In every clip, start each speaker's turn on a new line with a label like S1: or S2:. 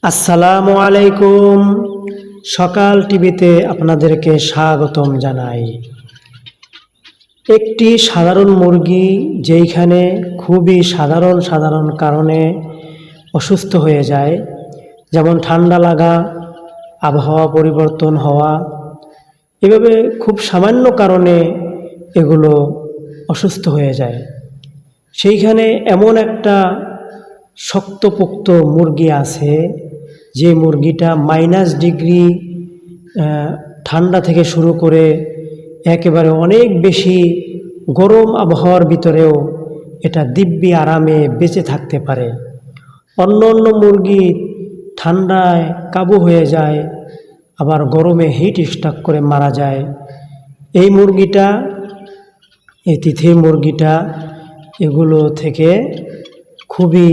S1: আসসালামু আলাইকুম। সকাল টিভিতে আপনাদেরকে স্বাগতম জানাই। একটি সাধারণ মুরগি যেইখানে খুবই সাধারণ কারণে অসুস্থ হয়ে যায়, যেমন ঠান্ডা লাগা, আবহাওয়া পরিবর্তন হওয়া, এভাবে খুব সামান্য কারণে এগুলো অসুস্থ হয়ে যায়। সেইখানে এমন একটা শক্তপোক্ত মুরগি আছে যে মুরগিটা -ডিগ্রি ঠান্ডা থেকে শুরু করে একেবারে অনেক বেশি গরম আবহাওয়ার ভিতরেও এটা দিব্যি আরামে বেঁচে থাকতে পারে। অন্য মুরগি ঠান্ডায় কাবু হয়ে যায়, আবার গরমে হিট স্ট্রোক করে মারা যায়। এই মুরগিটা, এই তিথির মুরগিটা এগুলো থেকে খুবই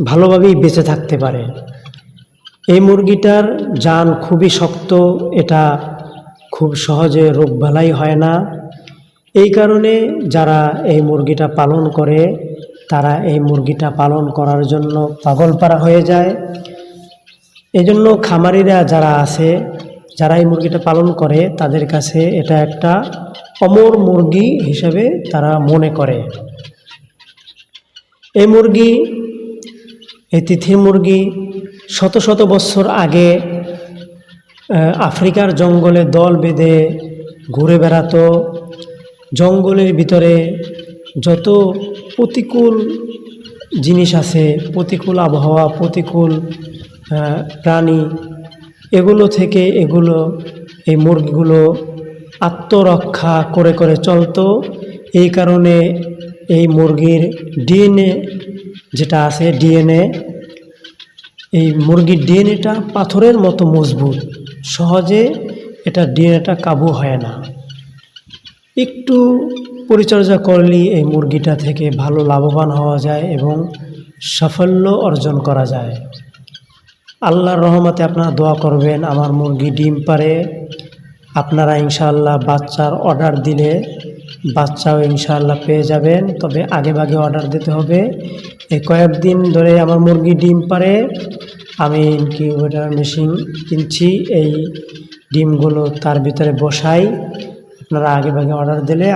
S1: ভালোভাবেই বেঁচে থাকতে পারে। এই মুরগিটার জান খুবই শক্ত, এটা খুব সহজে রোগবালাই হয় না। এই কারণে যারা এই মুরগিটা পালন করে তারা এই মুরগিটা পালন করার জন্য পাগলপারা হয়ে যায়। এজন্য খামারিরা যারা আছে, যারা এই মুরগিটা পালন করে, তাদের কাছে এটা একটা অমর মুরগি হিসেবে তারা মনে করে। এই মুরগি, এই তিথির মুরগি শত বছর আগে আফ্রিকার জঙ্গলে দল বেঁধে ঘুরে বেড়াতো। জঙ্গলের ভিতরে যত প্রতিকূল জিনিস আছে, প্রতিকূল আবহাওয়া, প্রতিকূল প্রাণী, এগুলো থেকে এই মুরগিগুলো আত্মরক্ষা করে চলতো। এই কারণে এই মুরগির ডিএনএ যেটা আছে, এই মুরগির ডিএনএটা পাথরের মতো মজবুত, সহজে এটা ডিএনএটা কাবু হয় না। একটু পরিচর্যা করলেই এই মুরগিটা থেকে ভালো লাভবান হওয়া যায় এবং সাফল্য অর্জন করা যায়। আল্লাহর রহমতে আপনারা দোয়া করবেন, আমার মুরগি ডিম পারে। আপনারা ইনশাআল্লাহ বাচ্চার অর্ডার দিলে বাচ্চাও ইনশাআল্লাহ পেয়ে যাবেন, তবে আগেভাগে অর্ডার দিতে হবে। এই কয়েকদিন ধরে আমার মুরগি ডিম পারে, আমি ইনকিউবেটর মেশিন কিনছি, এই ডিমগুলো তার ভিতরে বসাই। আপনারা আগেভাগে অর্ডার দিলে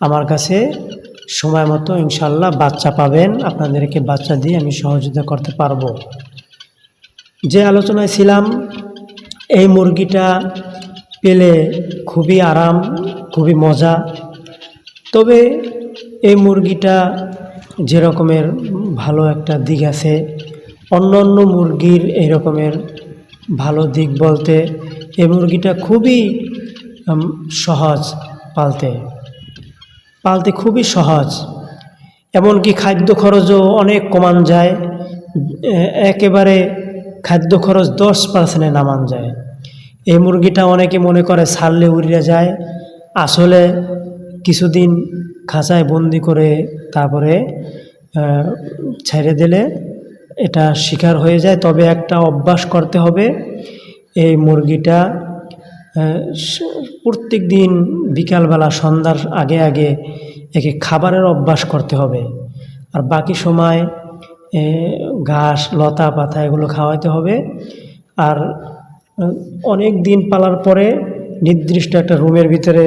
S1: আমার কাছে সময় মতো ইনশাআল্লাহ বাচ্চা পাবেন। আপনাদেরকে বাচ্চা দিয়ে আমি সহযোগিতা করতে পারবো। যে আলোচনায় ছিলাম, এই মুরগিটা পেলে খুবই আরাম, খুবই মজা। তবে এই মুরগিটা যে রকমের ভালো একটা দিক আছে, অন্য মুরগির এই রকমের ভালো দিক বলতে এই মুরগিটা খুবই সহজ পালতে খুবই সহজ। এমনকি খাদ্য খরচও অনেক কমান যায়, একেবারে খাদ্য খরচ 10% নামান যায়। এই মুরগিটা অনেকে মনে করে ছাড়লে উড়িয়ে যায়, আসলে কিছুদিন খাঁচায় বন্দি করে তারপরে ছেড়ে দিলে এটা শিকার হয়ে যায়। তবে একটা অভ্যাস করতে হবে, এই মুরগিটা প্রত্যেক দিন বিকালবেলা সন্ধ্যার আগে একে খাবারের অভ্যাস করতে হবে। আর বাকি সময় ঘাস, লতা পাতা এগুলো খাওয়াতে হবে। আর অনেক দিন পালার পরে নির্দিষ্ট একটা রুমের ভিতরে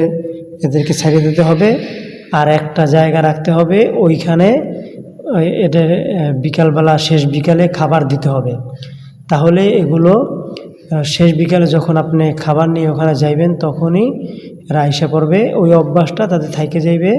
S1: এদেরকে ছেড়ে দিতে হবে, আর একটা জায়গা রাখতে হবে, ওইখানে এদের বিকালবেলা শেষ বিকালে খাবার দিতে হবে। তাহলে এগুলো শেষ বিকালে যখন আপনি খাবার নিয়ে ওখানে যাইবেন তখনই এরা এসে পড়বে, ওই অভ্যাসটা তাদের থেকে যাইবে।